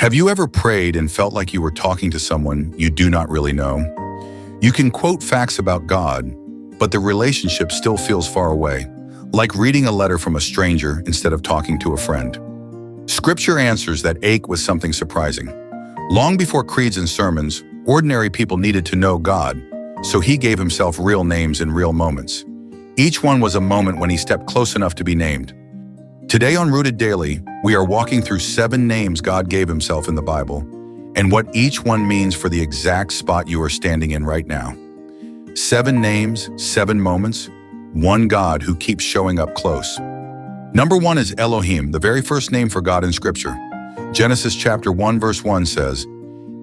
Have you ever prayed and felt like you were talking to someone you do not really know? You can quote facts about God, but the relationship still feels far away, like reading a letter from a stranger instead of talking to a friend. Scripture answers that ache with something surprising. Long before creeds and sermons, ordinary people needed to know God, so he gave himself real names in real moments. Each one was a moment when he stepped close enough to be named. Today on Rooted Daily, we are walking through 7 names God gave himself in the Bible, and what each one means for the exact spot you are standing in right now. 7 names, 7 moments, one God who keeps showing up close. Number 1 is Elohim, the very first name for God in Scripture. Genesis chapter 1 verse 1 says,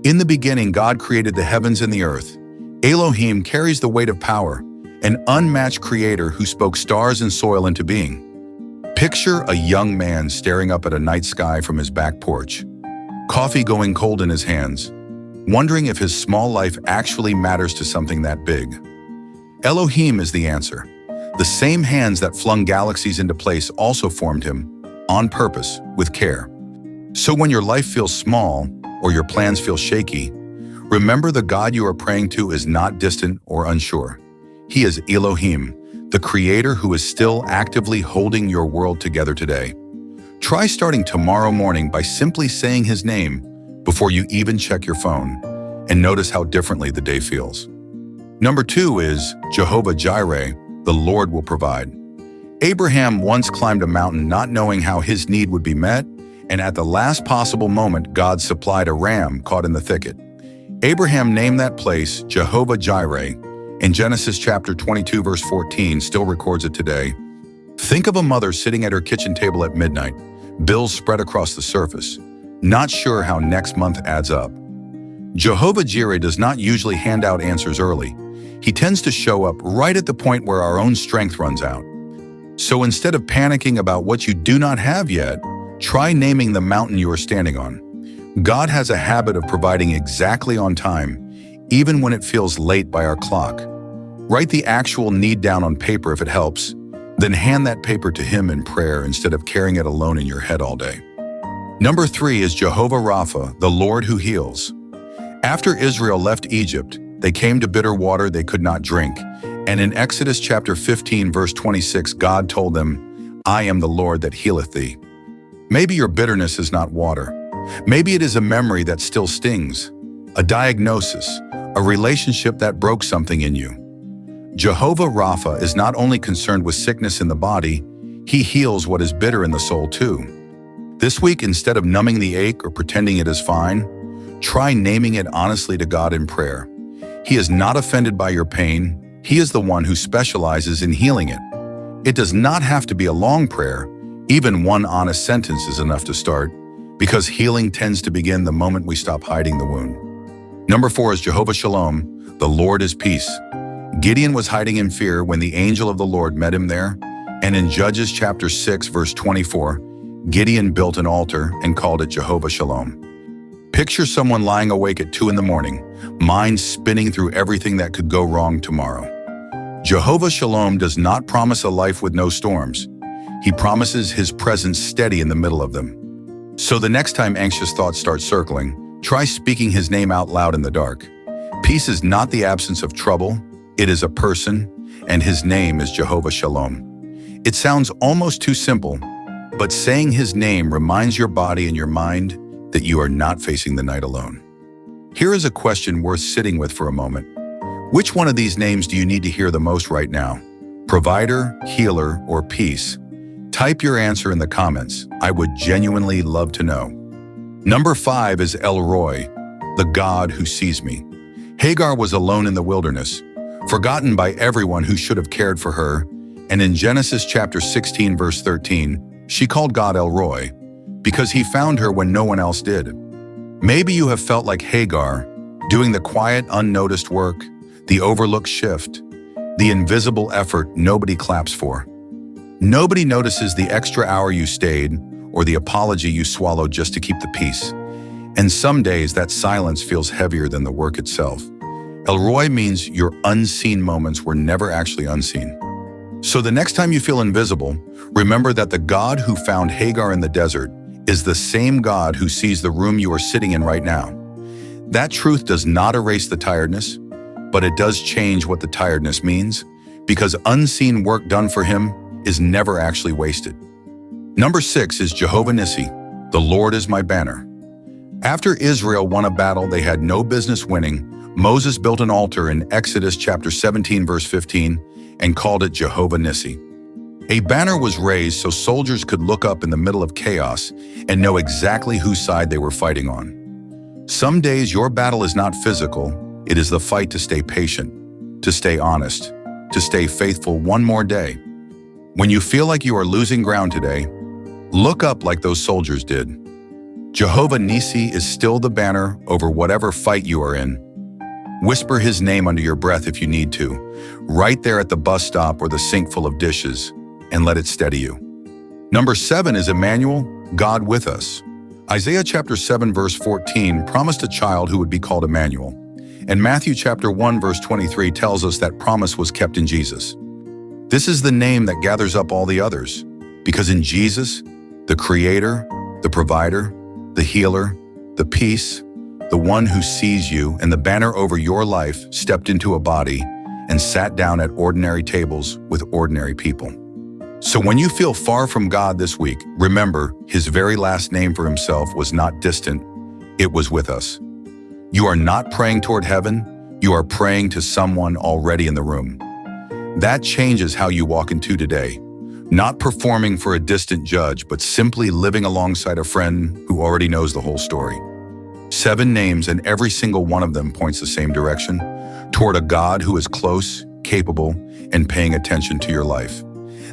"In the beginning God created the heavens and the earth." Elohim carries the weight of power, an unmatched creator who spoke stars and soil into being. Picture a young man staring up at a night sky from his back porch, coffee going cold in his hands, wondering if his small life actually matters to something that big. Elohim is the answer. The same hands that flung galaxies into place also formed him, on purpose, with care. So when your life feels small or your plans feel shaky, remember the God you are praying to is not distant or unsure. He is Elohim, the creator who is still actively holding your world together today. Try starting tomorrow morning by simply saying his name before you even check your phone, and notice how differently the day feels. Number 2 is Jehovah Jireh, the Lord will provide. Abraham once climbed a mountain not knowing how his need would be met, and at the last possible moment, God supplied a ram caught in the thicket. Abraham named that place Jehovah Jireh, and Genesis chapter 22 verse 14 still records it today. Think of a mother sitting at her kitchen table at midnight, bills spread across the surface, not sure how next month adds up. Jehovah Jireh does not usually hand out answers early. He tends to show up right at the point where our own strength runs out. So instead of panicking about what you do not have yet, try naming the mountain you are standing on. God has a habit of providing exactly on time, even when it feels late by our clock. Write the actual need down on paper if it helps, then hand that paper to him in prayer instead of carrying it alone in your head all day. Number 3 is Jehovah Rapha, the Lord who heals. After Israel left Egypt, they came to bitter water they could not drink, and in Exodus chapter 15 verse 26, God told them, "I am the Lord that healeth thee." Maybe your bitterness is not water. Maybe it is a memory that still stings, a diagnosis, a relationship that broke something in you. Jehovah Rapha is not only concerned with sickness in the body, he heals what is bitter in the soul too. This week, instead of numbing the ache or pretending it is fine, try naming it honestly to God in prayer. He is not offended by your pain. He is the one who specializes in healing it. It does not have to be a long prayer. Even one honest sentence is enough to start, because healing tends to begin the moment we stop hiding the wound. Number 4 is Jehovah Shalom, the Lord is peace. Gideon was hiding in fear when the angel of the Lord met him there, and in Judges chapter 6 verse 24, Gideon built an altar and called it Jehovah Shalom. Picture someone lying awake at 2 in the morning, mind spinning through everything that could go wrong tomorrow. Jehovah Shalom does not promise a life with no storms. He promises his presence steady in the middle of them. So the next time anxious thoughts start circling, try speaking his name out loud in the dark. Peace is not the absence of trouble, it is a person, and his name is Jehovah Shalom. It sounds almost too simple, but saying his name reminds your body and your mind that you are not facing the night alone. Here is a question worth sitting with for a moment. Which one of these names do you need to hear the most right now? Provider, healer, or peace? Type your answer in the comments. I would genuinely love to know. Number 5 is El Roi, the God who sees me. Hagar was alone in the wilderness, forgotten by everyone who should have cared for her, and in Genesis chapter 16 verse 13, she called God El Roi, because he found her when no one else did. Maybe you have felt like Hagar, doing the quiet, unnoticed work, the overlooked shift, the invisible effort nobody claps for. Nobody notices the extra hour you stayed or the apology you swallowed just to keep the peace. And some days that silence feels heavier than the work itself. El Roi means your unseen moments were never actually unseen. So the next time you feel invisible, remember that the God who found Hagar in the desert is the same God who sees the room you are sitting in right now. That truth does not erase the tiredness, but it does change what the tiredness means, because unseen work done for him is never actually wasted. Number 6 is Jehovah Nissi, the Lord is my banner. After Israel won a battle they had no business winning, Moses built an altar in Exodus chapter 17 verse 15 and called it Jehovah Nissi. A banner was raised so soldiers could look up in the middle of chaos and know exactly whose side they were fighting on. Some days your battle is not physical, it is the fight to stay patient, to stay honest, to stay faithful one more day. When you feel like you are losing ground today, look up like those soldiers did. Jehovah Nissi is still the banner over whatever fight you are in. Whisper his name under your breath if you need to, right there at the bus stop or the sink full of dishes, and let it steady you. Number 7 is Immanuel, God with us. Isaiah chapter 7 verse 14 promised a child who would be called Immanuel, and Matthew chapter 1 verse 23 tells us that promise was kept in Jesus. This is the name that gathers up all the others, because in Jesus, the Creator, the Provider, the Healer, the Peace, the one who sees you and the banner over your life stepped into a body and sat down at ordinary tables with ordinary people. So when you feel far from God this week, remember his very last name for himself was not distant, it was with us. You are not praying toward heaven, you are praying to someone already in the room. That changes how you walk into today. Not performing for a distant judge, but simply living alongside a friend who already knows the whole story. 7 names and every single one of them points the same direction, toward a God who is close, capable, and paying attention to your life.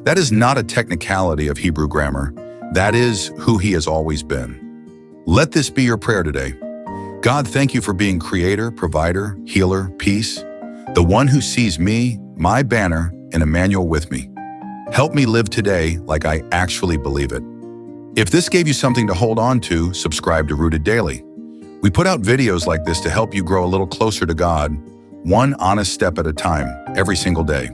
That is not a technicality of Hebrew grammar. That is who he has always been. Let this be your prayer today. God, thank you for being Creator, Provider, Healer, Peace, the one who sees me, my banner, and Immanuel with me. Help me live today like I actually believe it. If this gave you something to hold on to, subscribe to Rooted Daily. We put out videos like this to help you grow a little closer to God, one honest step at a time, every single day.